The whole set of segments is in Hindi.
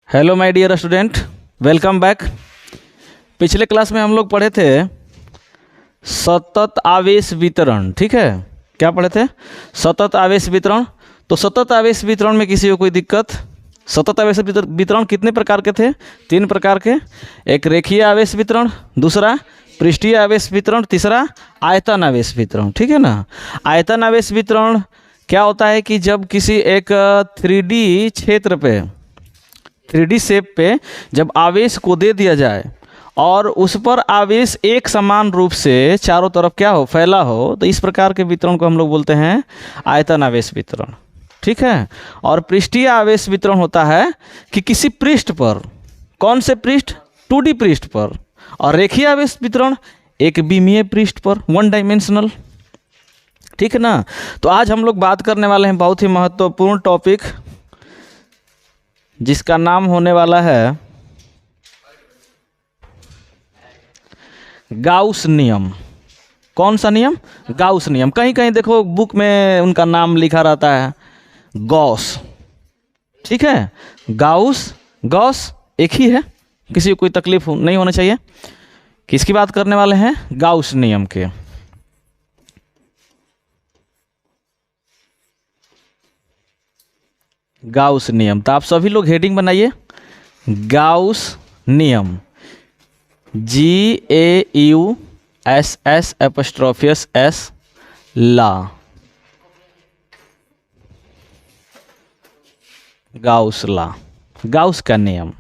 Hello my dear student, welcome back. पिछले क्लास में हम लोग पढ़े थे सतत आवेश वितरण। ठीक है, क्या पढ़े थे? सतत आवेश वितरण। तो सतत आवेश वितरण में किसी को कोई दिक्कत? सतत आवेश वितरण कितने प्रकार के थे? 3 प्रकार के। एक रेखीय आवेश वितरण, दूसरा पृष्ठीय आवेश वितरण, तीसरा आयतन आवेश वितरण। ठीक है ना। आयतन आवेश वितरण क्या होता है कि जब किसी एक 3D क्षेत्र पे, 3D शेप पे जब आवेश को दे दिया जाए और उस पर आवेश एक समान रूप से चारों तरफ क्या हो, फैला हो, तो इस प्रकार के वितरण को हम लोग बोलते हैं आयतन आवेश वितरण। ठीक है। और पृष्ठीय आवेश वितरण होता है कि किसी पृष्ठ पर, कौन से पृष्ठ? 2D पृष्ठ पर। और रेखीय आवेश वितरण एक विमीय पृष्ठ पर, 1 डायमेंशनल। ठीक है ना। तो आज हम लोग बात करने वाले हैं बहुत ही महत्वपूर्ण टॉपिक, जिसका नाम होने वाला है गाउस नियम। कौन सा नियम? गाउस नियम। कहीं कहीं देखो बुक में उनका नाम लिखा रहता है गॉस। ठीक है, गाउस गॉस एक ही है, किसी को कोई तकलीफ नहीं होना चाहिए। किसकी बात करने वाले हैं? गाउस नियम के। गाउस नियम। तो आप सभी लोग हेडिंग बनाइए, गाउस नियम, GAUSS' ला, गाउस ला, गाउस का नियम।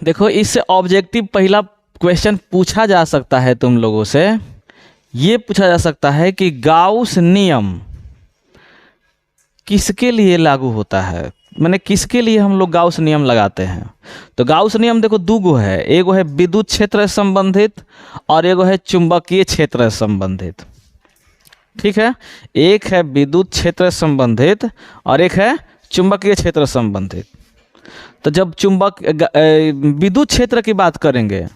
देखो, इससे ऑब्जेक्टिव पहला क्वेश्चन पूछा जा सकता है तुम लोगों से। ये पूछा जा सकता है कि गाउस नियम किसके लिए लागू होता है, माने किसके लिए हम लोग गाउस नियम लगाते हैं। तो गाउस नियम देखो 2 गो है, एगो है विद्युत क्षेत्र से संबंधित और एगो है चुंबकीय क्षेत्र से संबंधित। ठीक है, एक है विद्युत क्षेत्र से संबंधित और एक है चुंबकीय क्षेत्र से संबंधित। तो जब विद्युत क्षेत्र की बात करेंगे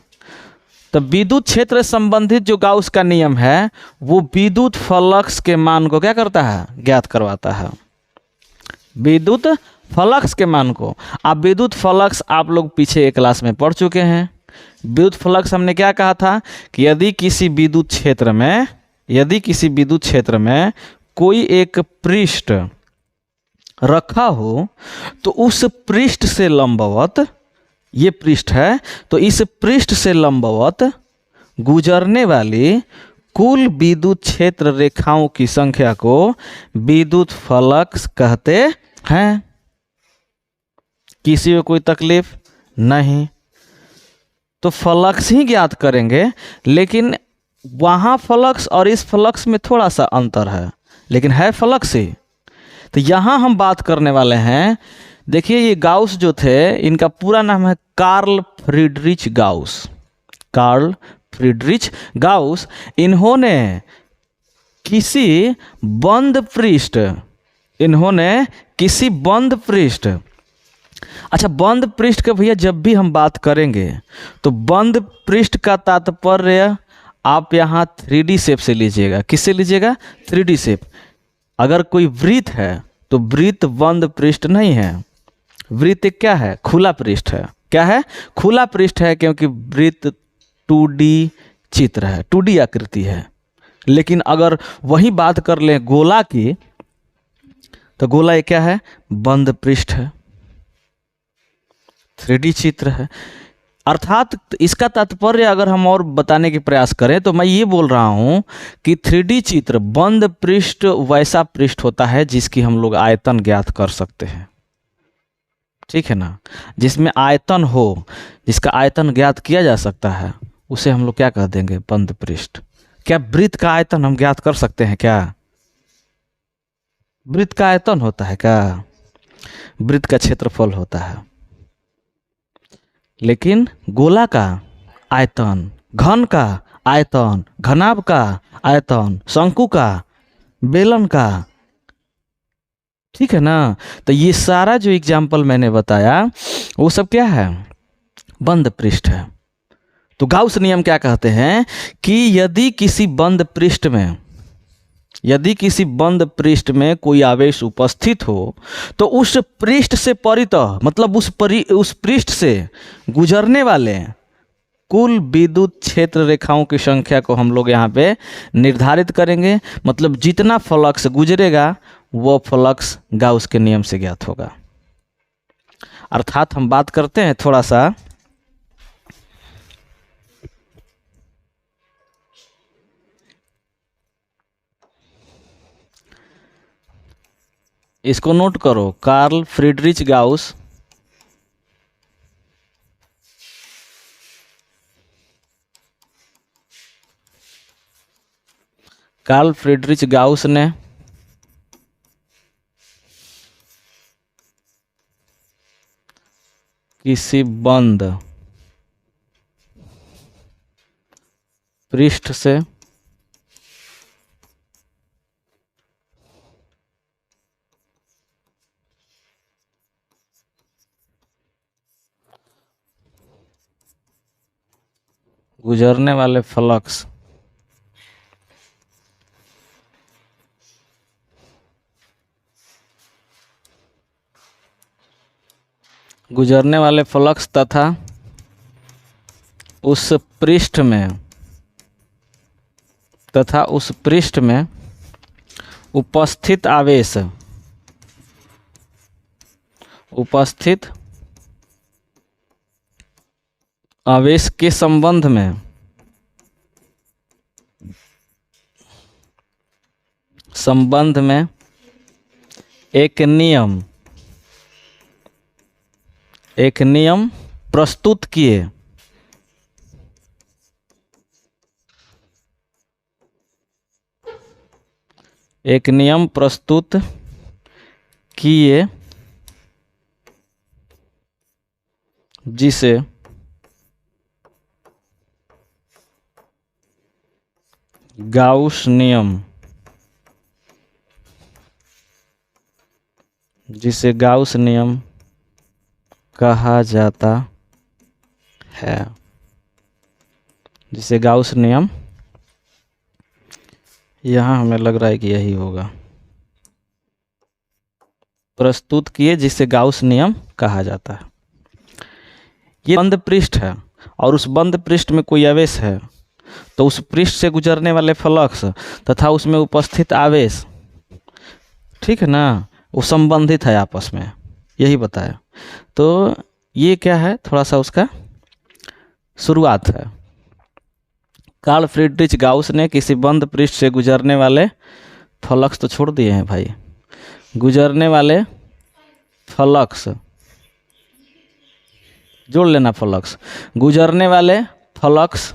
तो विद्युत क्षेत्र से संबंधित जो गाउस का नियम है वो विद्युत फ्लक्स के मान को क्या करता है? ज्ञात करवाता है। विद्युत फ्लक्स के मान को। आप विद्युत फ्लक्स आप लोग पीछे एक क्लास में पढ़ चुके हैं। विद्युत फ्लक्स हमने क्या कहा था कि यदि किसी विद्युत क्षेत्र में कोई एक पृष्ठ रखा हो तो उस पृष्ठ से लंबवत, ये पृष्ठ है, तो इस पृष्ठ से लंबवत गुजरने वाली कुल विद्युत क्षेत्र रेखाओं की संख्या को विद्युत फ्लक्स कहते हैं। किसी को कोई तकलीफ नहीं। तो फ्लक्स ही ज्ञात करेंगे, लेकिन वहाँ फ्लक्स और इस फ्लक्स में थोड़ा सा अंतर है, लेकिन है फ्लक्स ही। तो यहाँ हम बात करने वाले हैं, देखिए ये गाउस जो थे, इनका पूरा नाम है Carl Friedrich Gauss. Carl Friedrich Gauss. इन्होंने किसी बंद पृष्ठ, अच्छा बंद पृष्ठ के भैया जब भी हम बात करेंगे तो बंद पृष्ठ का तात्पर्य आप यहाँ 3D शेप से लीजिएगा। किससे लीजिएगा? 3D shape. अगर कोई वृत्त है तो वृत्त बंद पृष्ठ नहीं है। वृत्त क्या है? खुला पृष्ठ है। क्या है? खुला पृष्ठ है, क्योंकि वृत्त 2D चित्र है, 2D आकृति है। लेकिन अगर वही बात कर लें गोला की, तो गोला ये क्या है? बंद पृष्ठ है, 3D चित्र है। अर्थात इसका तात्पर्य अगर हम और बताने के प्रयास करें तो मैं ये बोल रहा हूं कि 3D चित्र, बंद पृष्ठ वैसा पृष्ठ होता है जिसकी हम लोग आयतन ज्ञात कर सकते हैं। ठीक है ना। जिसमें आयतन हो, जिसका आयतन ज्ञात किया जा सकता है, उसे हम लोग क्या कह देंगे? बंद पृष्ठ। क्या वृत्त का आयतन हम ज्ञात कर सकते हैं? क्या वृत्त का आयतन होता है? क्या वृत्त का क्षेत्रफल होता है, लेकिन गोला का आयतन, घन का आयतन, घनाभ का आयतन, शंकु का, बेलन का। ठीक है ना। तो ये सारा जो एग्जाम्पल मैंने बताया वो सब क्या है? बंद पृष्ठ है। तो गाउस नियम क्या कहते हैं कि यदि किसी बंद पृष्ठ में कोई आवेश उपस्थित हो तो उस पृष्ठ से परितः मतलब उस पृष्ठ से गुजरने वाले कुल विद्युत क्षेत्र रेखाओं की संख्या को हम लोग यहाँ पे निर्धारित करेंगे। मतलब जितना फ्लक्स गुजरेगा वो फ्लक्स गाउस के नियम से ज्ञात होगा। अर्थात हम बात करते हैं थोड़ा सा इसको नोट करो, कार्ल फ्रीडरिच गाउस ने किसी बंद पृष्ठ से गुजरने वाले फ्लक्स तथा उस पृष्ठ में उपस्थित आवेश के संबंध में एक नियम प्रस्तुत किए। जिसे गाउस नियम कहा जाता है। यहाँ हमें लग रहा है कि यही होगा, प्रस्तुत किए जिसे गाउस नियम कहा जाता है। ये बंद पृष्ठ है और उस बंद पृष्ठ में कोई आवेश है तो उस पृष्ठ से गुजरने वाले फ्लक्स तथा उसमें उपस्थित आवेश, ठीक है ना, वो संबंधित है आपस में, यही बताया। तो ये क्या है, थोड़ा सा उसका शुरुआत है। कार्ल फ्रीडरिच गाउस ने किसी बंद पृष्ठ से गुजरने वाले फ्लक्स, तो छोड़ दिए हैं भाई, गुजरने वाले फ्लक्स जोड़ लेना, गुजरने वाले फ्लक्स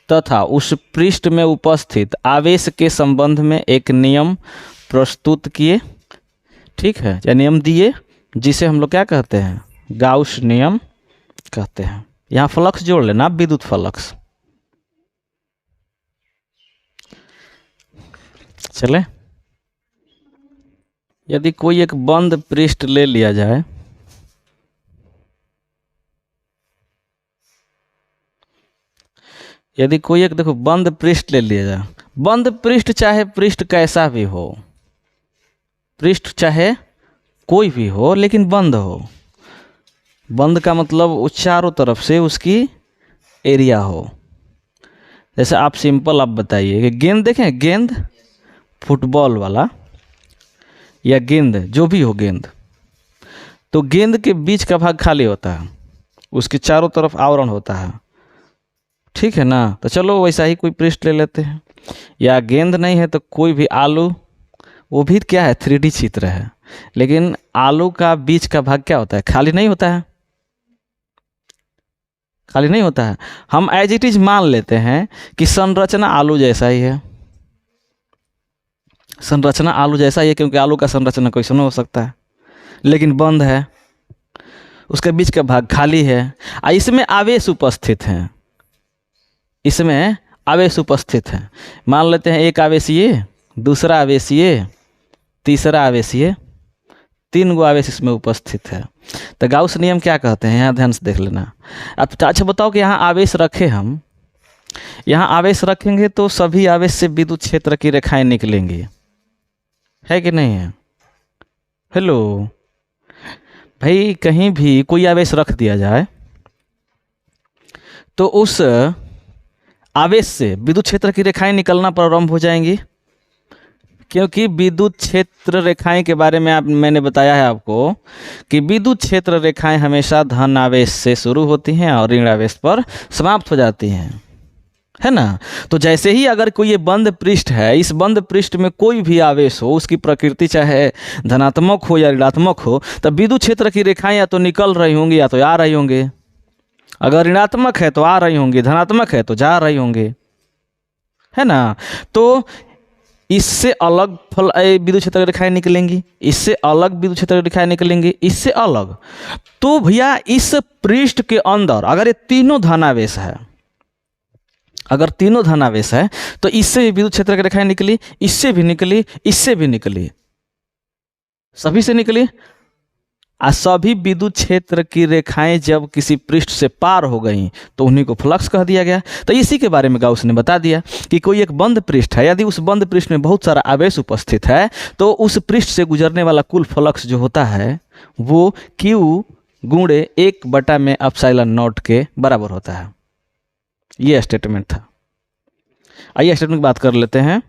तथा उस पृष्ठ में उपस्थित आवेश के संबंध में एक नियम प्रस्तुत किए, ठीक है, या नियम दिए, जिसे हम लोग क्या कहते हैं, गाउस नियम कहते हैं। यहाँ फ्लक्स जोड़ लेना, विद्युत फ्लक्स। चले, यदि कोई एक बंद पृष्ठ ले लिया जाए, देखो बंद पृष्ठ ले लिया जाए, बंद पृष्ठ चाहे पृष्ठ कैसा भी हो, पृष्ठ चाहे कोई भी हो लेकिन बंद हो। बंद का मतलब उस चारों तरफ से उसकी एरिया हो। जैसे आप सिंपल आप बताइए कि गेंद देखें, गेंद फुटबॉल वाला या गेंद जो भी हो गेंद, तो गेंद के बीच का भाग खाली होता है, उसके चारों तरफ आवरण होता है, ठीक है ना। तो चलो वैसा ही कोई पृष्ठ ले लेते हैं, या गेंद नहीं है तो कोई भी आलू, वो भी क्या है, 3D चित्र है, लेकिन आलू का बीच का भाग क्या होता है, खाली नहीं होता है, खाली नहीं होता है। हम एज इट इज मान लेते हैं कि संरचना आलू जैसा ही है, संरचना आलू जैसा ही है, क्योंकि आलू का संरचना कैसे हो सकता है, लेकिन बंद है, उसके बीच का भाग खाली है, इसमें आवेश उपस्थित है, इसमें आवेश उपस्थित है। मान लेते हैं एक आवेश ये, दूसरा आवेश ये, तीसरा आवेश ये, 3 गो आवेश इसमें उपस्थित है। तो गाउस नियम क्या कहते हैं, यहाँ ध्यान से देख लेना। अब अच्छा बताओ कि यहाँ आवेश रखे, हम यहाँ आवेश रखेंगे तो सभी आवेश से विद्युत क्षेत्र की रेखाएं निकलेंगी, है कि नहीं है? हेलो भाई, कहीं भी कोई आवेश रख दिया जाए तो उस आवेश से विद्युत क्षेत्र की रेखाएं निकलना प्रारंभ हो जाएंगी, क्योंकि विद्युत क्षेत्र रेखाएं के बारे में मैंने बताया है आपको कि विद्युत क्षेत्र रेखाएं हमेशा धन आवेश से शुरू होती हैं और ऋण आवेश पर समाप्त हो जाती हैं, है ना। तो जैसे ही अगर कोई ये बंद पृष्ठ है, इस बंद पृष्ठ में कोई भी आवेश हो, उसकी प्रकृति चाहे धनात्मक हो या ऋणात्मक हो, तब विद्युत क्षेत्र की रेखाएं या तो निकल रही होंगी या तो आ रही होंगे। अगर ऋणात्मक है तो आ रही होंगी, धनात्मक है तो जा रही होंगे, है ना। तो इससे अलग विद्युत क्षेत्र की रेखाएं निकलेंगी, इससे अलग विद्युत क्षेत्र की रेखाएं निकलेंगी, इससे अलग। तो भैया इस पृष्ठ के अंदर अगर ये तीनों धनावेश है, अगर तीनों धनावेश है तो इससे भी विद्युत क्षेत्र की रेखाएं निकली, इससे भी निकली, इससे भी निकली, सभी से निकली। सभी विद्युत क्षेत्र की रेखाएं जब किसी पृष्ठ से पार हो गई तो उन्हीं को फ्लक्स कह दिया गया। तो इसी के बारे में गाउस ने बता दिया कि कोई एक बंद पृष्ठ है, यदि उस बंद पृष्ठ में बहुत सारा आवेश उपस्थित है तो उस पृष्ठ से गुजरने वाला कुल फ्लक्स जो होता है वो Q गुणे 1/ε0 के बराबर होता है। ये स्टेटमेंट था। आइए स्टेटमेंट की बात कर लेते हैं।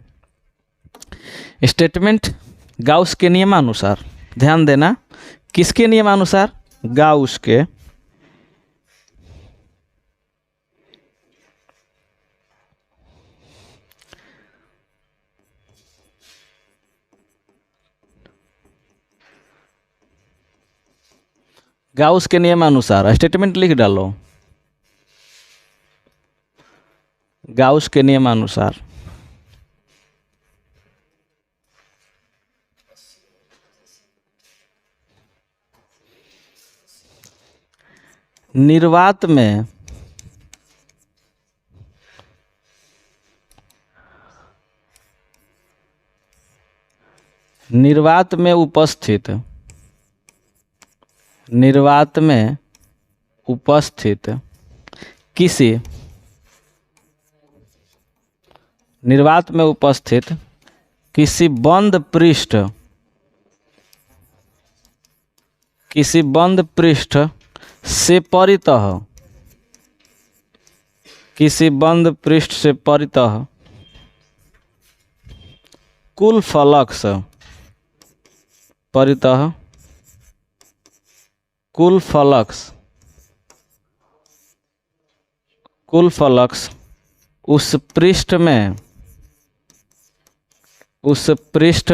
स्टेटमेंट गाउस के नियमानुसार, ध्यान देना, किसके नियमानुसार? गाउस के नियमानुसार स्टेटमेंट लिख डालो। गाउस के नियमानुसार निर्वात में उपस्थित किसी बंद पृष्ठ से परितः, किसी बंद पृष्ठ से परितः कुल फ्लक्स, परितः कुल फ्लक्स उस पृष्ठ में उपस्थित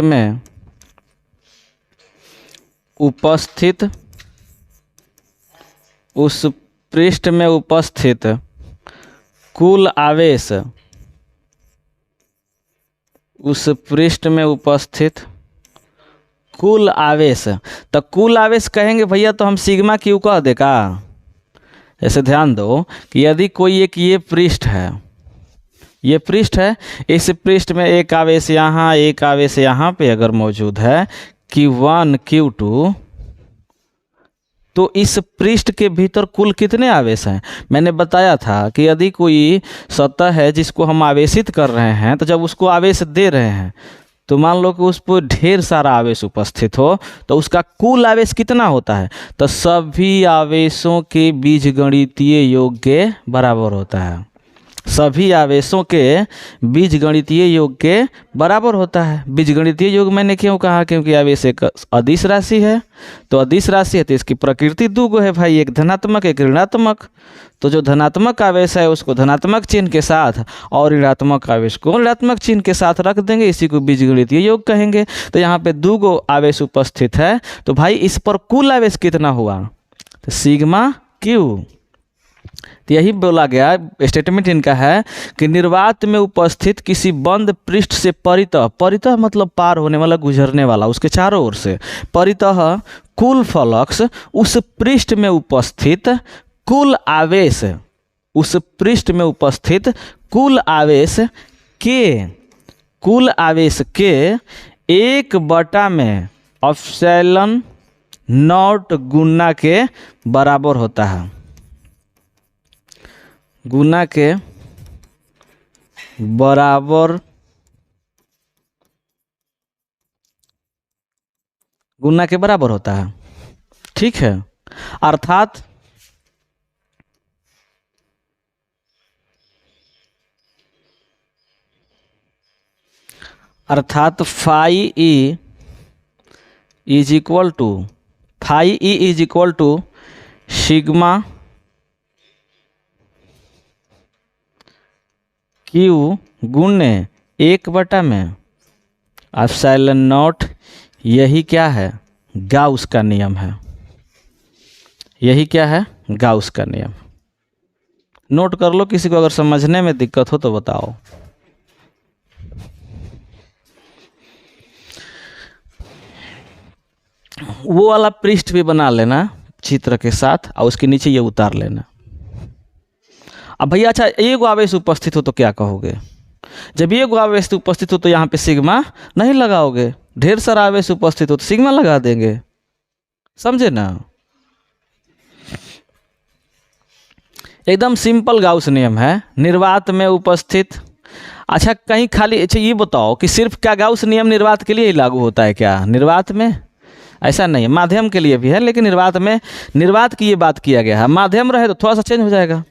कुल आवेश, उस पृष्ठ में उपस्थित कुल आवेश। तो कुल आवेश कहेंगे भैया तो हम सिग्मा क्यू कह दे का। ऐसे ध्यान दो कि यदि कोई एक ये पृष्ठ है, इस पृष्ठ में एक आवेश यहाँ, एक आवेश यहाँ पे अगर मौजूद है Q1 Q2, तो इस पृष्ठ के भीतर कुल कितने आवेश हैं? मैंने बताया था कि यदि कोई सतह है जिसको हम आवेशित कर रहे हैं, तो जब उसको आवेश दे रहे हैं तो मान लो कि उस पर ढेर सारा आवेश उपस्थित हो तो उसका कुल आवेश कितना होता है? तो सभी आवेशों के बीजगणितीय योग के बराबर होता है। सभी आवेशों के बीजगणितीय योग के बराबर होता है। बीजगणितीय योग मैंने क्यों कहा? क्योंकि आवेश एक अदिश राशि है, तो अदिश राशि है तो इसकी प्रकृति दो गो है भाई, एक धनात्मक एक ऋणात्मक। तो जो धनात्मक आवेश है उसको धनात्मक चिन्ह के साथ और ऋणात्मक आवेश को ऋणात्मक चिन्ह के साथ रख देंगे, इसी को बीजगणितीय योग कहेंगे। तो यहाँ पे दो गो आवेश उपस्थित है, तो भाई इस पर कुल आवेश कितना हुआ? तो सिग्मा क्यू। तो यही बोला गया, स्टेटमेंट इनका है कि निर्वात में उपस्थित किसी बंद पृष्ठ से परितः मतलब पार होने वाला, गुजरने वाला, उसके चारों ओर से, परितः कुल फ्लक्स उस पृष्ठ में उपस्थित कुल आवेश, उस पृष्ठ में उपस्थित कुल आवेश के 1/में एप्सिलॉन नॉट गुना के बराबर होता है, गुना के बराबर, गुना के बराबर होता है। ठीक है, अर्थात phi E is equal to, phi E is equal to sigma Q गुणे 1/में एप्सिलॉन नॉट। यही क्या है, गाउस का नियम है। यही क्या है, गाउस का नियम। नोट कर लो, किसी को अगर समझने में दिक्कत हो तो बताओ। वो वाला पृष्ठ भी बना लेना चित्र के साथ और उसके नीचे ये उतार लेना। अब भैया अच्छा, एक आवेश उपस्थित हो तो क्या कहोगे? जब एक आवेश उपस्थित हो तो यहाँ पे सिग्मा नहीं लगाओगे, ढेर सारा आवेश उपस्थित हो तो सिग्मा लगा देंगे, समझे ना? एकदम सिंपल गाउस नियम है। निर्वात में उपस्थित, अच्छा कहीं खाली, अच्छा ये बताओ कि सिर्फ क्या गाउस नियम निर्वात के लिए ही लागू होता है क्या? निर्वात में ऐसा नहीं है, माध्यम के लिए भी है, लेकिन निर्वात में, निर्वात की ये बात किया गया है। माध्यम रहे तो थोड़ा सा चेंज हो जाएगा।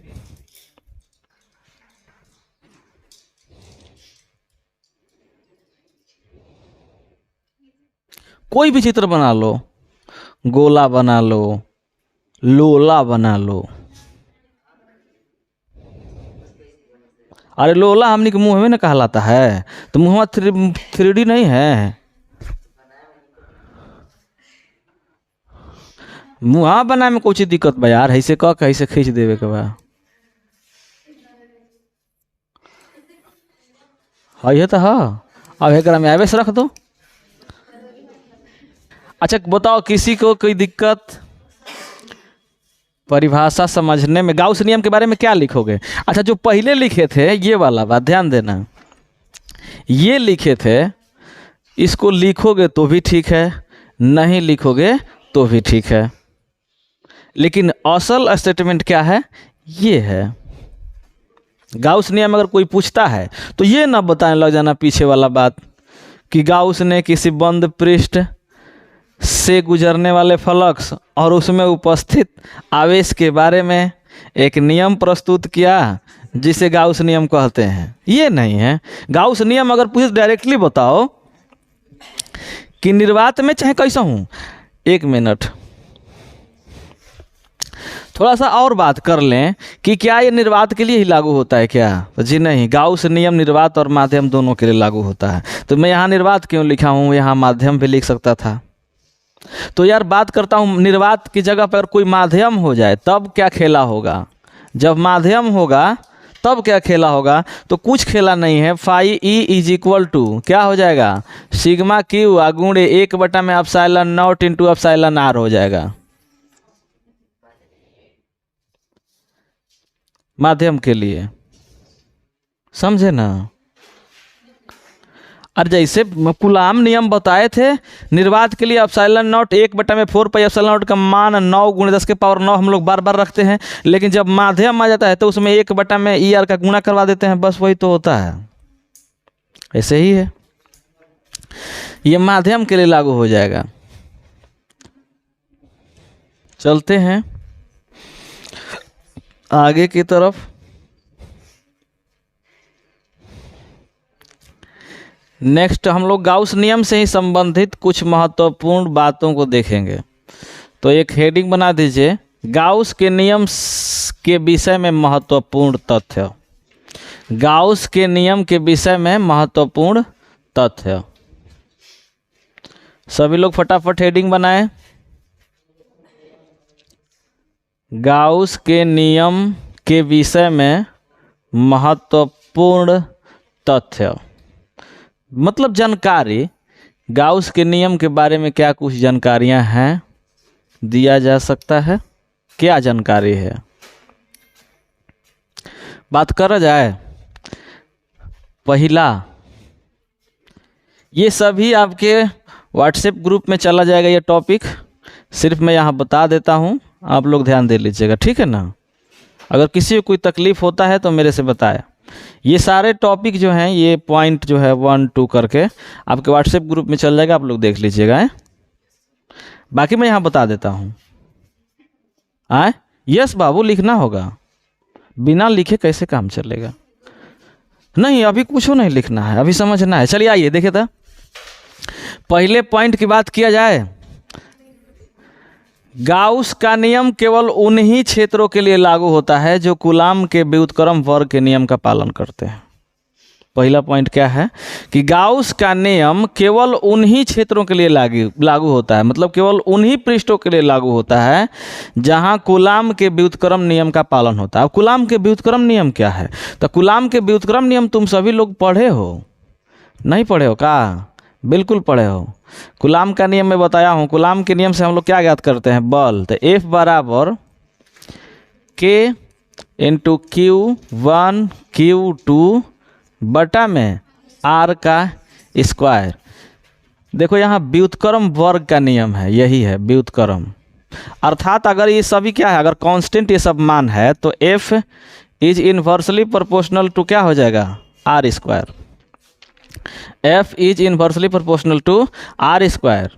कोई भी चित्र बना लो, गोला बना लो, लोला बना लो। अरे लोला हमनी के मुंह में ना कहलाता है, तो मुंह 3D नहीं है। मुँह बनाए में कुछ दिक्कत बा यार, ऐसे कह के ऐसे खींच देवे के बा। है तो हाँ, अब एक में आवेश रख दो। अच्छा बताओ, किसी को कोई दिक्कत? परिभाषा समझने में गाउस नियम के बारे में क्या लिखोगे? अच्छा जो पहले लिखे थे ये वाला बात ध्यान देना, ये लिखे थे, इसको लिखोगे तो भी ठीक है, नहीं लिखोगे तो भी ठीक है, लेकिन असल स्टेटमेंट क्या है? ये है। गाउस नियम अगर कोई पूछता है तो ये ना बताने लग जाना पीछे वाला बात कि गाउस ने किसी बंद पृष्ठ से गुजरने वाले फ्लक्स और उसमें उपस्थित आवेश के बारे में एक नियम प्रस्तुत किया जिसे गाउस नियम कहते हैं। ये नहीं है। गाउस नियम अगर पूछे डायरेक्टली बताओ कि निर्वात में चाहे कैसा हूँ, 1 मिनट थोड़ा सा और बात कर लें कि क्या ये निर्वात के लिए ही लागू होता है क्या? तो जी नहीं, गाउस नियम निर्वात और माध्यम दोनों के लिए लागू होता है। तो मैं यहाँ निर्वात क्यों लिखा हूँ, यहाँ माध्यम भी लिख सकता था। तो यार बात करता हूँ, निर्वात की जगह पर कोई माध्यम हो जाए तब क्या खेला होगा? जब माध्यम होगा तब क्या खेला होगा? तो कुछ खेला नहीं है। Phi E is equal to क्या हो जाएगा? सिग्मा क्यू गुणे 1 में epsilon naught into epsilon R हो जाएगा माध्यम के लिए, समझे ना? और जैसे कुलाम नियम बताए थे, निर्वात के लिए एप्सिलॉन नॉट 1 में 4 पाई एप्सिलॉन नॉट का मान 9 × 10⁹ हम लोग बार बार रखते हैं, लेकिन जब माध्यम आ जाता है तो उसमें 1 में ई आर का गुणा करवा देते हैं, बस वही तो होता है। ऐसे ही है, ये माध्यम के लिए लागू हो जाएगा। चलते हैं आगे की तरफ। नेक्स्ट हम लोग गाउस नियम से ही संबंधित कुछ महत्वपूर्ण बातों को देखेंगे। तो एक हेडिंग बना दीजिए, गाउस के नियम के विषय में महत्वपूर्ण तथ्य। गाउस के नियम के विषय में महत्वपूर्ण तथ्य। सभी लोग फटाफट हेडिंग बनाएं। गाउस के नियम के विषय में महत्वपूर्ण तथ्य मतलब जानकारी। गाउस के नियम के बारे में क्या कुछ जानकारियां हैं, दिया जा सकता है? क्या जानकारी है, बात करा जाए। पहला, ये सभी आपके व्हाट्सएप ग्रुप में चला जाएगा ये टॉपिक, सिर्फ मैं यहाँ बता देता हूँ, आप लोग ध्यान दे लीजिएगा, ठीक है ना। अगर किसी को कोई तकलीफ़ होता है तो मेरे से बताए। ये सारे टॉपिक जो हैं, ये पॉइंट जो है 1 2 करके आपके व्हाट्सएप ग्रुप में चल जाएगा, आप लोग देख लीजिएगा। बाकी मैं यहाँ बता देता हूँ। यस बाबू, लिखना होगा, बिना लिखे कैसे काम चलेगा। नहीं, अभी कुछ नहीं लिखना है, अभी समझना है। चलिए आइए देखिए तो पहले पॉइंट की बात किया जाए। गाउस का नियम केवल उन्हीं क्षेत्रों के लिए लागू होता है जो कूलाम के व्युत्क्रम वर्ग के नियम का पालन करते हैं। पहला पॉइंट क्या है कि गाउस का नियम केवल उन्हीं क्षेत्रों के लिए लागू होता है, मतलब केवल उन्हीं पृष्ठों के लिए लागू होता है जहां कूलाम के व्युत्क्रम नियम का पालन होता है। अब कूलाम के व्युत्क्रम नियम क्या है? तो कूलाम के व्युत्क्रम नियम तुम सभी लोग पढ़े हो, नहीं पढ़े हो का? बिल्कुल पढ़े हो। कूलाम का नियम मैं बताया हूँ। कूलाम के नियम से हम लोग क्या ज्ञात करते हैं? बल। तो F बराबर K इंटू Q1 Q2 बटा में R का स्क्वायर। देखो यहाँ व्युत्क्रम वर्ग का नियम है, यही है व्युत्क्रम। अर्थात अगर ये सभी क्या है, अगर कांस्टेंट ये सब मान है तो F is inversely proportional to क्या हो जाएगा? R square. F is inversely proportional to R square.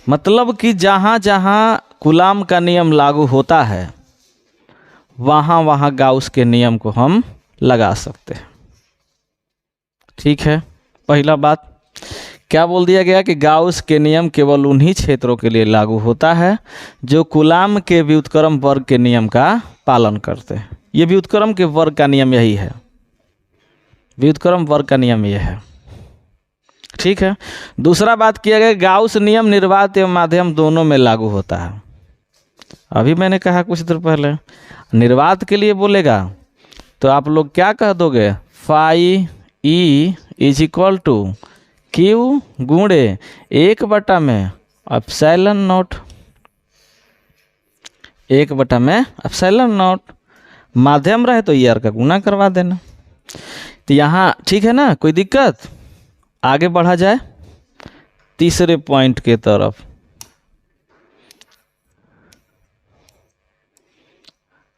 मतलब कि जहाँ जहाँ कूलाम का नियम लागू होता है वहाँ वहाँ गाउस के नियम को हम लगा सकते हैं। ठीक है, पहला बात क्या बोल दिया गया कि गाउस के नियम केवल उन्हीं क्षेत्रों के लिए लागू होता है जो कूलाम के व्युत्क्रम वर्ग के नियम का पालन करते हैं। ये व्युत्क्रम के वर्ग का नियम यही है, व्युत्क्रम वर्ग का नियम यह है। ठीक है, दूसरा बात किया गया गाउस नियम निर्वात एवं माध्यम दोनों में लागू होता है। अभी मैंने कहा कुछ देर पहले निर्वात के लिए बोलेगा तो आप लोग क्या कह दोगे? Phi E is equal to Q गुणे 1 में एप्सिलॉन नॉट, 1 में एप्सिलॉन नॉट। माध्यम रहे तो ER का गुना करवा देना। तो यहाँ ठीक है ना, कोई दिक्कत? आगे बढ़ा जाए तीसरे पॉइंट के तरफ।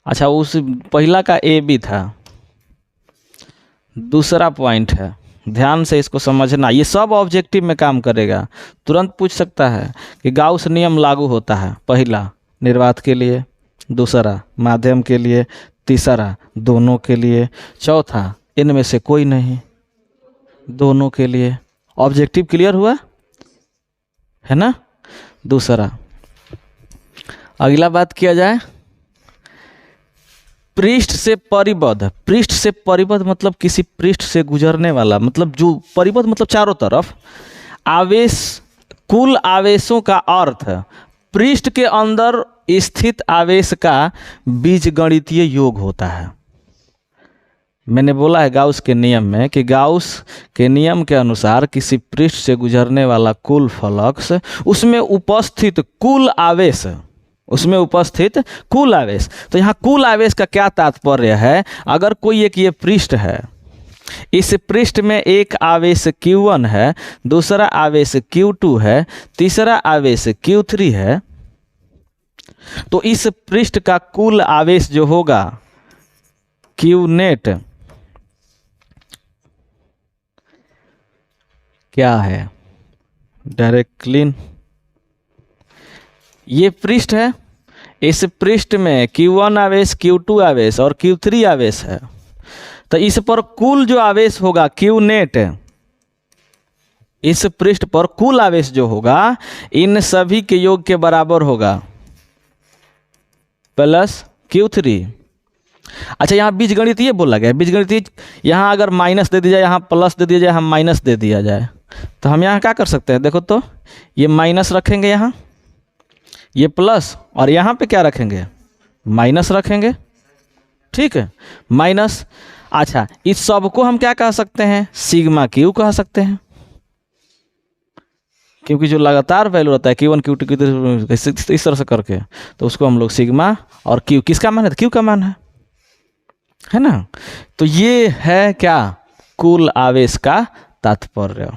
अच्छा, उस पहला का A भी था, दूसरा पॉइंट है, ध्यान से इसको समझना। ये सब ऑब्जेक्टिव में काम करेगा। तुरंत पूछ सकता है कि गाउस नियम लागू होता है, पहला निर्वात के लिए, दूसरा माध्यम के लिए, तीसरा दोनों के लिए, चौथा इनमें से कोई नहीं, दोनों के लिए। ऑब्जेक्टिव क्लियर हुआ है ना? दूसरा, अगला बात किया जाए पृष्ठ से परिबद्ध। पृष्ठ से परिबद्ध मतलब किसी पृष्ठ से गुजरने वाला, मतलब जो परिबद्ध मतलब चारों तरफ आवेश, कुल आवेशों का अर्थ पृष्ठ के अंदर स्थित आवेश का बीजगणितीय योग होता है। मैंने बोला है गाउस के नियम में कि गाउस के नियम के अनुसार किसी पृष्ठ से गुजरने वाला कुल फ्लक्स, उसमें उपस्थित कुल आवेश, उसमें उपस्थित कुल आवेश। तो यहाँ कुल आवेश का क्या तात्पर्य है? अगर कोई एक ये पृष्ठ है, इस पृष्ठ में एक आवेश Q1 है, दूसरा आवेश Q2 है, तीसरा आवेश Q3 है, तो इस पृष्ठ का कुल आवेश जो होगा Q नेट क्या है? Direct clean. ये पृष्ठ है, इस पृष्ठ में Q1 आवेश, Q2 आवेश और Q3 आवेश है। तो इस पर कुल जो आवेश होगा Q नेट, इस पृष्ठ पर कुल आवेश जो होगा इन सभी के योग के बराबर होगा प्लस Q3। अच्छा, यहाँ बीजगणितीय बोला गया, बीजगणितीय यहाँ अगर माइनस दे दिया जाए, यहाँ प्लस दे दिया जाए, यहाँ माइनस दे दिया जाए, तो हम यहाँ क्या कर सकते हैं? देखो तो ये माइनस रखेंगे, यहाँ ये प्लस, और यहाँ पे क्या रखेंगे? माइनस रखेंगे। ठीक है, माइनस। अच्छा, इस सब को हम क्या कह सकते हैं? सिग्मा Q कह सकते हैं, क्योंकि जो लगातार वैल्यू रहता है Q1 Q2 Q3 इस तरह से करके, तो उसको हम लोग सिग्मा और Q, किसका मान है? Q का मान है ना? तो ये है क्या? कुल आवेश का तात्पर्य,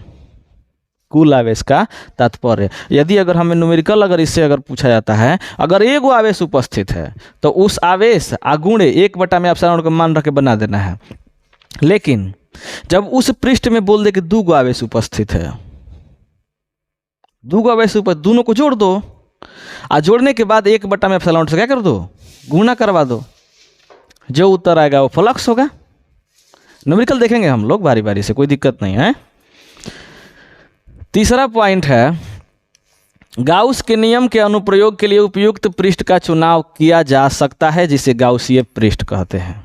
कुल आवेश का तात्पर्य। यदि अगर हमें न्यूमेरिकल अगर इससे अगर पूछा जाता है, अगर एगो आवेश उपस्थित है तो उस आवेश आगुणे 1 में एप्सिलॉन को मान रख के बना देना है। लेकिन जब उस पृष्ठ में बोल दे कि 2 आवेश उपस्थित है, 2 आवेश उपस्थित, दोनों को जोड़ दो, और जोड़ने के बाद 1 में एप्सिलॉन से क्या कर दो, गुणा करवा दो, जो उत्तर आएगा वो फ्लक्स होगा। न्यूमेरिकल देखेंगे हम लोग बारी बारी से, कोई दिक्कत नहीं है। तीसरा पॉइंट है, गाउस के नियम के अनुप्रयोग के लिए उपयुक्त पृष्ठ का चुनाव किया जा सकता है, जिसे गाउसीय पृष्ठ कहते हैं।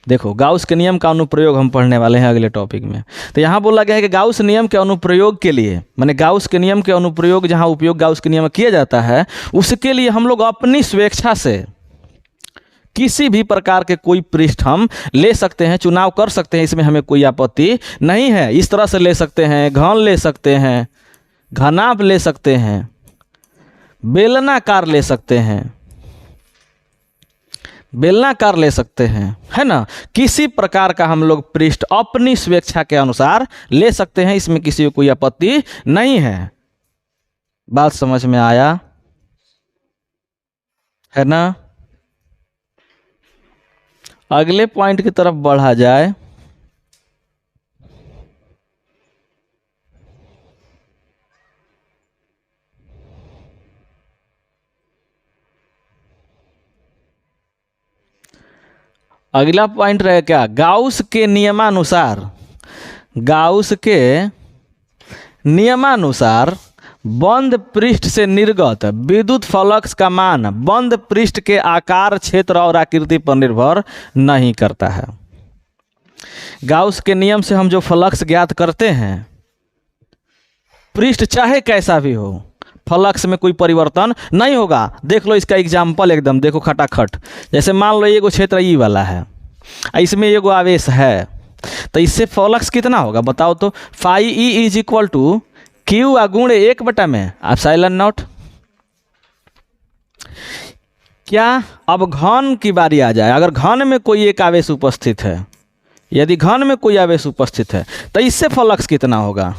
देखो, गाउस के नियम का अनुप्रयोग हम पढ़ने वाले हैं अगले टॉपिक में। तो यहाँ बोला गया है कि गाउस नियम के अनुप्रयोग के लिए, माने गाउस के नियम के अनुप्रयोग, जहाँ उपयोग गाउस के नियम किया जाता है, उसके लिए हम लोग अपनी स्वेच्छा से किसी भी प्रकार के कोई पृष्ठ हम ले सकते हैं, चुनाव कर सकते हैं, इसमें हमें कोई आपत्ति नहीं है। इस तरह से ले सकते हैं, घन ले सकते हैं, घनाभ ले सकते हैं, बेलनाकार ले सकते हैं, बेलनाकार ले सकते हैं, है ना। किसी प्रकार का हम लोग पृष्ठ अपनी स्वेच्छा के अनुसार ले सकते हैं, इसमें किसी को कोई आपत्ति नहीं है। बात समझ में आया है ना। अगले पॉइंट की तरफ बढ़ा जाए। अगला पॉइंट रहे क्या, गाउस के नियमानुसार, गाउस के नियमानुसार बंद पृष्ठ से निर्गत विद्युत फ्लक्स का मान बंद पृष्ठ के आकार, क्षेत्र और आकृति पर निर्भर नहीं करता है। गाउस के नियम से हम जो फ्लक्स ज्ञात करते हैं, पृष्ठ चाहे कैसा भी हो, फ्लक्स में कोई परिवर्तन नहीं होगा। देख लो इसका एग्जाम्पल एकदम, देखो खटाखट। जैसे मान लो ये क्षेत्र ई वाला है, इसमें एगो आवेश है, तो इससे फ्लक्स कितना होगा बताओ तो, phi E is equal to Q गुणे 1 में एप्सिलॉन नॉट। क्या अब घन की बारी आ जाए, अगर घन में कोई एक आवेश उपस्थित है, यदि घन में कोई आवेश उपस्थित है तो इससे फ्लक्स कितना होगा,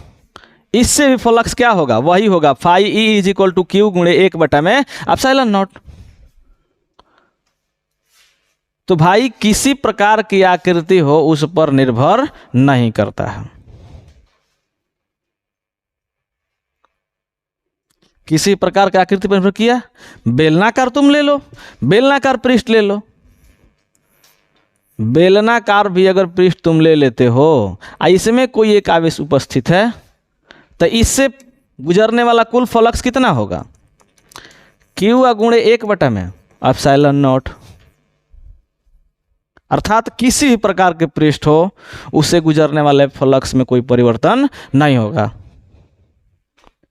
इससे भी फ्लक्स क्या होगा, वही होगा phi E is equal to Q गुणे 1 में एप्सिलॉन नॉट। तो भाई किसी प्रकार की आकृति हो उस पर निर्भर नहीं करता है। किसी प्रकार की आकृति पर निर्भर किया, बेलनाकार तुम ले लो, बेलनाकार पृष्ठ ले लो, बेलनाकार भी अगर पृष्ठ तुम ले लेते हो, इसमें कोई एक आवेश उपस्थित है, तो इससे गुजरने वाला कुल फ्लक्स कितना होगा, क्यू गुणे 1 में एप्सिलॉन नॉट। अर्थात किसी भी प्रकार के पृष्ठ हो, उससे गुजरने वाले फ्लक्स में कोई परिवर्तन नहीं होगा।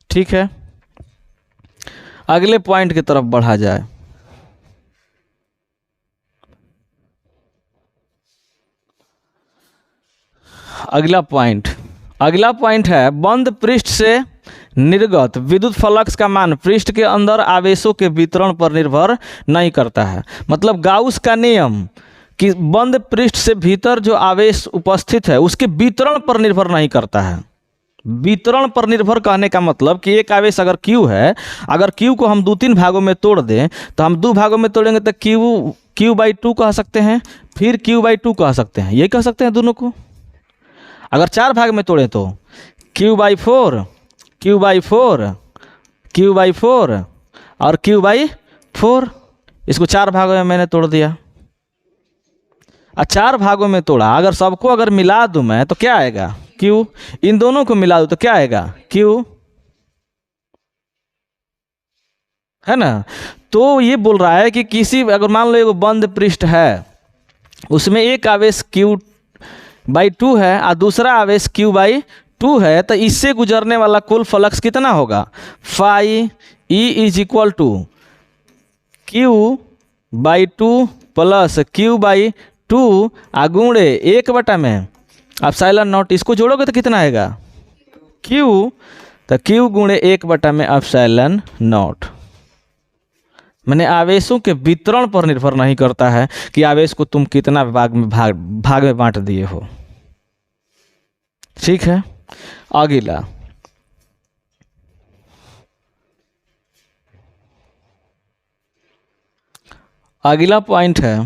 ठीक है, अगले पॉइंट की तरफ बढ़ा जाए। अगला पॉइंट है, बंद पृष्ठ से निर्गत विद्युत फ्लक्स का मान पृष्ठ के अंदर आवेशों के वितरण पर निर्भर नहीं करता है। मतलब गाउस का नियम कि बंद पृष्ठ से भीतर जो आवेश उपस्थित है उसके वितरण पर निर्भर नहीं करता है। वितरण पर निर्भर कहने का मतलब कि एक आवेश अगर Q है, अगर Q को हम 2-3 भागों में तोड़ दें, तो हम 2 भागों में तोड़ेंगे तो Q/2 कह सकते हैं, फिर Q/2 कह सकते हैं, यही कह सकते हैं दोनों को। अगर 4 भाग में तोड़ें तो Q/4, Q/4, Q/4 और Q/4। इसको 4 भागों में मैंने तोड़ दिया, और 4 भागों में तोड़ा, अगर सबको अगर मिला दूं मैं तो क्या आएगा, Q। इन दोनों को मिला दूं तो क्या आएगा, Q, है ना। तो ये बोल रहा है कि किसी, अगर मान लो एक बंद पृष्ठ है, उसमें एक आवेश Q/2 है और दूसरा आवेश Q/2 है, तो इससे गुजरने वाला कुल फ्लक्स कितना होगा, phi E is equal to Q/2 plus Q/2 गुणे 1 में एप्सिलॉन नॉट। इसको जोड़ोगे तो कितना आएगा, Q, तो Q गुणे 1 में एप्सिलॉन नॉट। मैंने आवेशों के वितरण पर निर्भर नहीं करता है कि आवेश को तुम कितना भाग में बांट दिए हो। ठीक है, अगला अगला पॉइंट है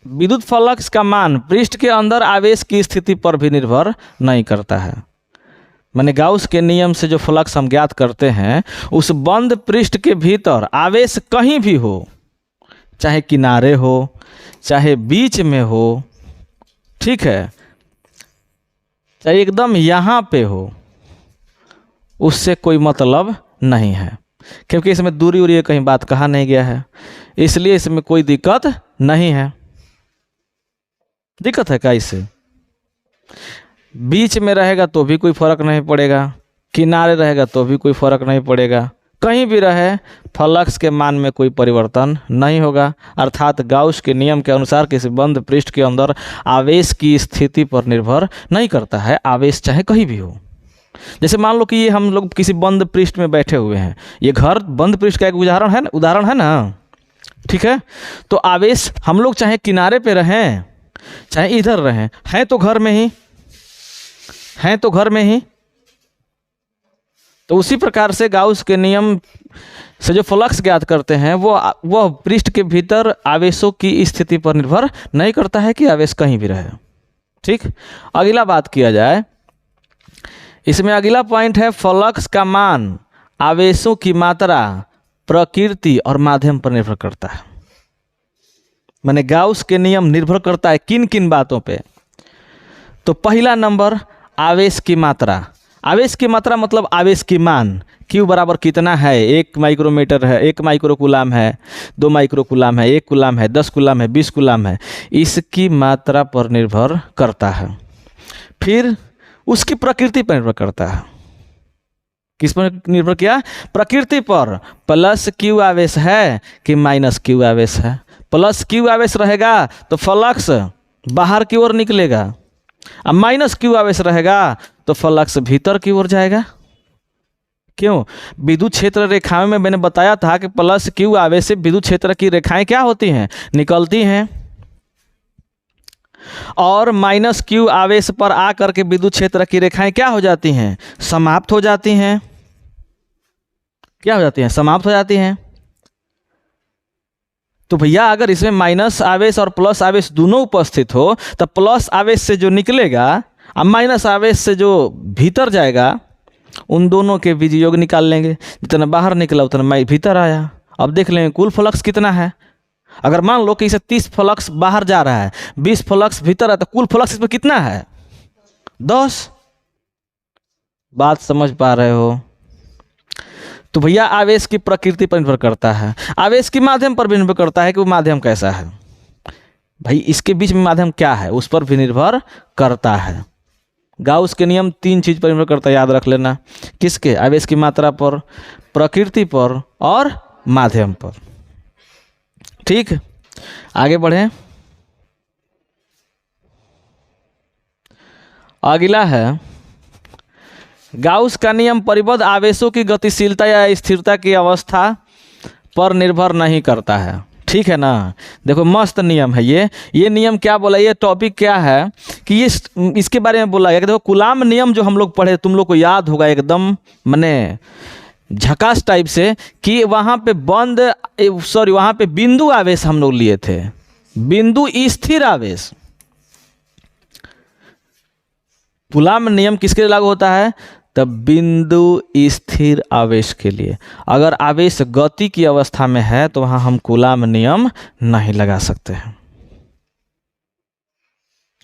विद्युत फ्लक्स का मान पृष्ठ के अंदर आवेश की स्थिति पर भी निर्भर नहीं करता है। माने गाउस के नियम से जो फ्लक्स हम ज्ञात करते हैं, उस बंद पृष्ठ के भीतर आवेश कहीं भी हो, चाहे किनारे हो चाहे बीच में हो, ठीक है, चाहे एकदम यहाँ पे हो, उससे कोई मतलब नहीं है, क्योंकि इसमें दूरी उरी कहीं बात कहा नहीं गया है, इसलिए इसमें कोई दिक्कत नहीं है। दिक्कत है क्या इससे? बीच में रहेगा तो भी कोई फर्क नहीं पड़ेगा, किनारे रहेगा तो भी कोई फर्क नहीं पड़ेगा, कहीं भी रहे फ्लक्स के मान में कोई परिवर्तन नहीं होगा। अर्थात गाउस के नियम के अनुसार किसी बंद पृष्ठ के अंदर आवेश की स्थिति पर निर्भर नहीं करता है, आवेश चाहे कहीं भी हो। जैसे मान लो कि ये हम लोग किसी बंद पृष्ठ में बैठे हुए हैं, ये घर बंद पृष्ठ का एक उदाहरण है ना, ठीक है। तो आवेश हम लोग चाहे किनारे पे रहें चाहे इधर रहें, हैं तो घर में ही, तो उसी प्रकार से गाउस के नियम से जो फ्लक्स ज्ञात करते हैं वो पृष्ठ के भीतर आवेशों की स्थिति पर निर्भर नहीं करता है कि आवेश कहीं भी रहे। ठीक, अगला बात किया जाए, इसमें अगला पॉइंट है फ्लक्स का मान आवेशों की मात्रा, प्रकृति और माध्यम पर निर्भर करता है। माने गाउस के नियम निर्भर करता है किन किन बातों पे? तो पहला नंबर आवेश की मात्रा। आवेश की मात्रा मतलब आवेश की मान, Q बराबर कितना है, 1 माइक्रोमीटर है, 1 माइक्रोकूलाम है, 2 माइक्रोकूलाम है, 1 कूलाम है, 10 कूलाम है, 20 कूलाम है, इसकी मात्रा पर निर्भर करता है। फिर उसकी प्रकृति पर निर्भर करता है। किस पर निर्भर किया? प्रकृति पर। प्लस Q आवेश है कि माइनस Q आवेश है। प्लस Q आवेश रहेगा तो फ्लक्स बाहर की ओर निकलेगा, अब माइनस Q आवेश रहेगा तो फ्लक्स भीतर की ओर जाएगा। क्यों? विद्युत क्षेत्र रेखाओं में मैंने बताया था कि प्लस Q आवेश से विद्युत क्षेत्र की रेखाएं क्या होती हैं? निकलती हैं, और माइनस Q आवेश पर आकर के विद्युत क्षेत्र की रेखाएं क्या हो जाती हैं? समाप्त हो जाती हैं। क्या हो जाती हैं? समाप्त हो जाती हैं। तो भैया अगर इसमें माइनस आवेश और प्लस आवेश दोनों उपस्थित हो, तो प्लस आवेश से जो निकलेगा और माइनस आवेश से जो भीतर जाएगा, उन दोनों के बीच योग निकाल लेंगे। जितना बाहर निकला उतना भीतर आया। अब देख लेंगे कुल फ्लक्स कितना है। अगर मान लो कि इसे 30 फ्लक्स बाहर जा रहा है, 20 फ्लक्स भीतर है, तो कुल फ्लक्स इसमें कितना है? 10। बात समझ पा रहे हो? तो भैया आवेश की प्रकृति पर निर्भर करता है, आवेश की माध्यम पर भी निर्भर करता है कि वो माध्यम कैसा है। भाई इसके बीच में माध्यम क्या है, उस पर भी निर्भर करता है। गाउस के नियम 3 चीज पर निर्भर करता है, याद रख लेना। किसके? आवेश की मात्रा पर, प्रकृति पर और माध्यम पर। ठीक, आगे बढ़ें। अगला है गाउस का नियम परिबद्ध आवेशों की गतिशीलता या स्थिरता की अवस्था पर निर्भर नहीं करता है। ठीक है ना? देखो मस्त नियम है ये नियम क्या बोला, ये टॉपिक क्या है कि ये इसके बारे में बोला गया कि देखो कूलाम नियम जो हम लोग पढ़े, तुम लोग को याद होगा एकदम मने झकास टाइप से, कि वहाँ पे वहाँ पे बिंदु आवेश हम लोग लिए थे, बिंदु स्थिर आवेश। कूलाम नियम किसके लिए लागू होता है? तब बिंदु स्थिर आवेश के लिए। अगर आवेश गति की अवस्था में है तो वहां हम कूलाम नियम नहीं लगा सकते हैं।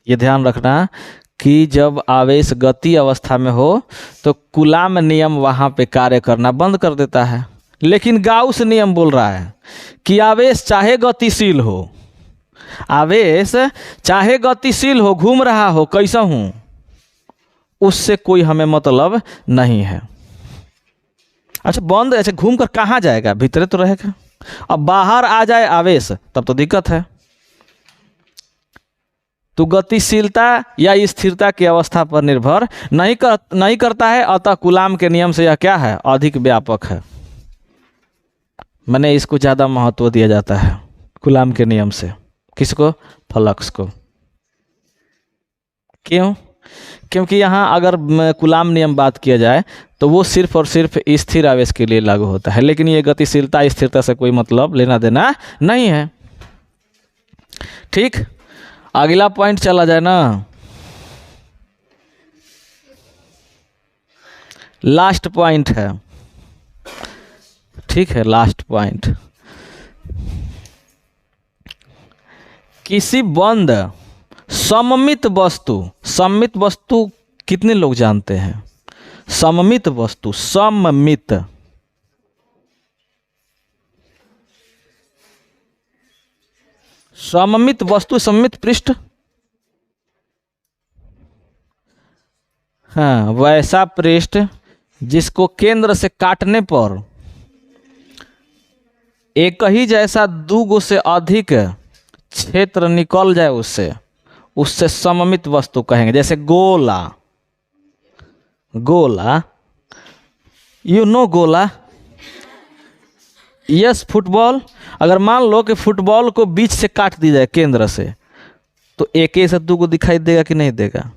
यह ध्यान रखना कि जब आवेश गति अवस्था में हो तो कूलाम नियम वहां पे कार्य करना बंद कर देता है। लेकिन गाउस नियम बोल रहा है कि आवेश चाहे गतिशील हो, आवेश चाहे गतिशील हो, घूम रहा हो, कैसा हूं, उससे कोई हमें मतलब नहीं है। अच्छा बंद ऐसे घूम कर कहाँ जाएगा? भीतर तो रहेगा। अब बाहर आ जाए आवेश तब तो दिक्कत है। तो गतिशीलता या स्थिरता की अवस्था पर निर्भर नहीं करता है। अतः कूलाम के नियम से यह क्या है? अधिक व्यापक है। मैंने इसको ज़्यादा महत्व दिया जाता है कूलाम के नियम से। किसको? फ्लक्स को। क्यों? क्योंकि यहाँ अगर कूलाम नियम बात किया जाए तो वो सिर्फ और सिर्फ स्थिर आवेश के लिए लागू होता है, लेकिन ये गतिशीलता स्थिरता से कोई मतलब लेना देना नहीं है। ठीक, अगला पॉइंट चला जाए ना, लास्ट पॉइंट है। ठीक है, लास्ट पॉइंट, किसी बंद सममित वस्तु, सममित वस्तु कितने लोग जानते हैं? सममित वस्तु, सममित, सममित वस्तु, सममित पृष्ठ, हाँ, वैसा पृष्ठ जिसको केंद्र से काटने पर एक ही जैसा दो से अधिक क्षेत्र निकल जाए उससे, उससे सममित वस्तु कहेंगे। जैसे गोला, गोला, यू नो गोला, यस फुटबॉल। अगर मान लो कि फुटबॉल को बीच से काट दी जाए केंद्र से, तो एक ही से दो को दिखाई देगा कि नहीं देगा?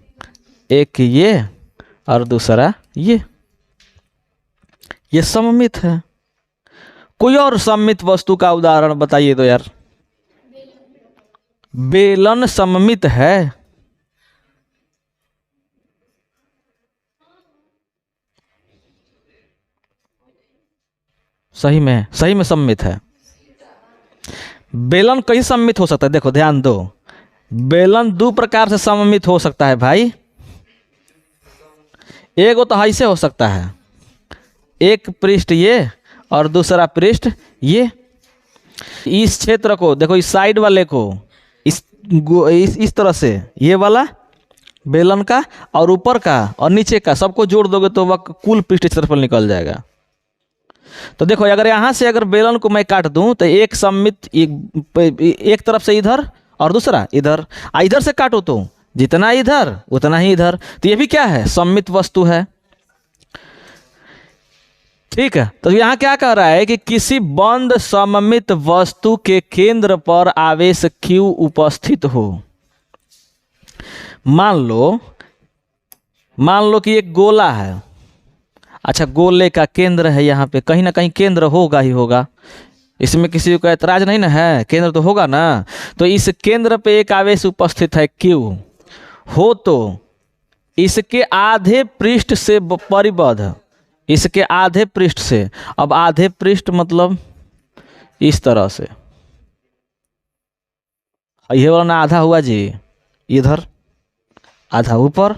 एक ये और दूसरा ये सममित है। कोई और सममित वस्तु का उदाहरण बताइए तो यार। बेलन सममित है। सही में सममित है। बेलन कहीं सममित हो सकता है, देखो ध्यान दो, बेलन दो प्रकार से सममित हो सकता है भाई। एक तो ऐसे हो सकता है, एक पृष्ठ ये और दूसरा पृष्ठ ये। इस क्षेत्र को देखो, इस साइड वाले को इस तरह से ये वाला बेलन का और ऊपर का और नीचे का सबको जोड़ दोगे तो वह कुल पृष्ठ क्षेत्रफल निकल जाएगा। तो देखो, अगर यहाँ से अगर बेलन को मैं काट दूं तो एक सममित, एक तरफ से इधर और दूसरा इधर, इधर से काटो तो जितना इधर उतना ही इधर, तो ये भी क्या है? सममित वस्तु है। ठीक है, तो यहाँ क्या कह रहा है कि किसी बंद सममित वस्तु के केंद्र पर आवेश Q उपस्थित हो। मान लो कि एक गोला है। अच्छा, गोले का केंद्र है, यहाँ पे कहीं ना कहीं केंद्र होगा ही होगा, इसमें किसी को ऐतराज नहीं ना है, केंद्र तो होगा ना। तो इस केंद्र पे एक आवेश उपस्थित है Q हो, तो इसके आधे पृष्ठ से परिबद्ध, इसके आधे पृष्ठ से, अब आधे पृष्ठ मतलब इस तरह से, ये वाला ना आधा हुआ जी, इधर आधा ऊपर,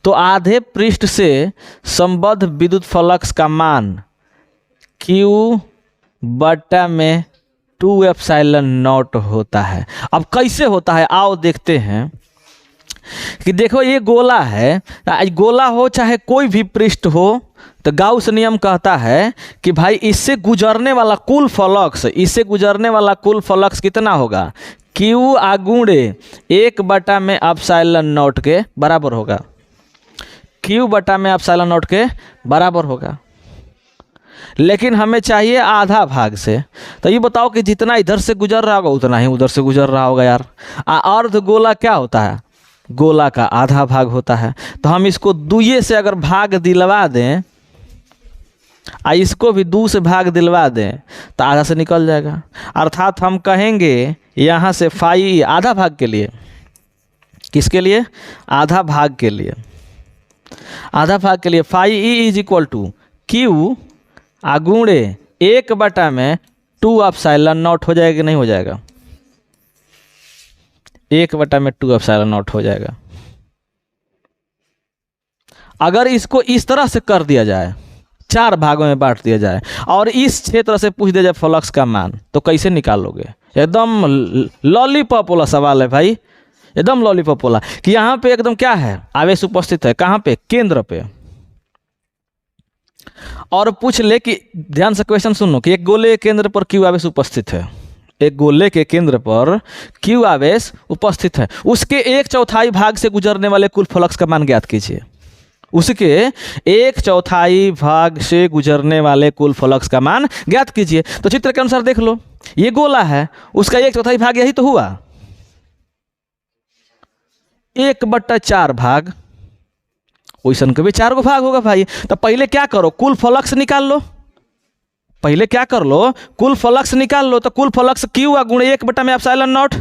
तो आधे पृष्ठ से संबद्ध विद्युत फ्लक्स का मान Q बटा में 2 एप्सिलॉन नॉट होता है। अब कैसे होता है आओ देखते हैं। कि देखो, ये गोला है, गोला हो चाहे कोई भी पृष्ठ हो, तो गाउस नियम कहता है कि भाई इससे गुजरने वाला कुल फ्लक्स, इससे गुजरने वाला कुल फ्लक्स कितना होगा? Q आगुणे 1 बटा में एप्सिलॉन नॉट के बराबर होगा। Q बटा में एप्सिलॉन नॉट के बराबर होगा। लेकिन हमें चाहिए आधा भाग से, तो ये बताओ कि जितना इधर से गुजर रहा होगा उतना ही उधर से गुजर रहा होगा यार। अर्ध गोला क्या होता है? गोला का आधा भाग होता है। तो हम इसको दुए से अगर भाग दिलवा दें, इसको भी 2 से भाग दिलवा दें, तो आधा से निकल जाएगा। अर्थात हम कहेंगे यहाँ से फाई आधा भाग के लिए, किसके लिए? आधा भाग के लिए, आधा भाग के लिए phi E is equal to Q आगुणे 1 बटा में 2 एप्सिलॉन नॉट हो जाएगा कि नहीं हो जाएगा? 1 बटा में 2 एप्सिलॉन नॉट हो जाएगा। अगर इसको इस तरह से कर दिया जाए, 4 भागों में बांट दिया जाए और इस क्षेत्र से पूछ दिया जाए फ्लक्स का मान, तो कैसे निकालोगे? एकदम लॉलीपॉप वाला सवाल है भाई, एकदम लॉलीपॉप वाला। कि यहाँ पे एकदम क्या है? आवेश उपस्थित है। कहाँ पे? केंद्र पे। और पूछ ले कि ध्यान से क्वेश्चन सुनो कि एक गोले के केंद्र पर Q आवेश उपस्थित है, एक गोले के केंद्र पर Q आवेश उपस्थित है, उसके 1/4 भाग से गुजरने वाले कुल फ्लक्स का मान ज्ञात कीजिए। उसके 1/4 भाग से गुजरने वाले कुल फ्लक्स का मान ज्ञात कीजिए। तो चित्र के अनुसार देख लो, ये गोला है, उसका 1/4 भाग यही तो हुआ, 1/4 भाग। वैसन के भी 4 गो भाग होगा भाई। तो पहले क्या करो, कुल फ्लक्स निकाल लो। पहले क्या कर लो, कुल फ्लक्स निकाल लो। तो कुल फ्लक्स क्यू आ गुणे 1 में एप्सिलॉन नॉट।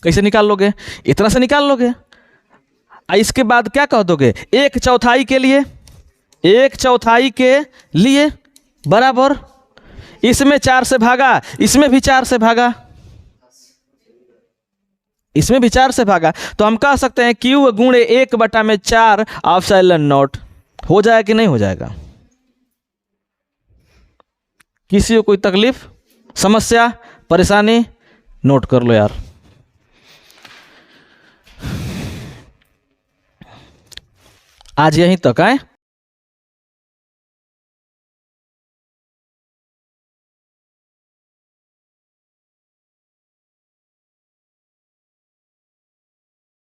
कैसे निकाल लोगे, इतना से निकाल लोगे। इसके बाद क्या कह दोगे, 1/4 के लिए, 1/4 के लिए बराबर, इसमें 4 से भागा, इसमें भी 4 से भागा, इसमें भी 4 से भागा। तो हम कह सकते हैं क्यू गुणे 1/4 एप्सिलॉन नॉट। हो जाएगा कि नहीं हो जाएगा? किसी को कोई तकलीफ, समस्या, परेशानी? नोट कर लो यार। आज यहीं तक आए।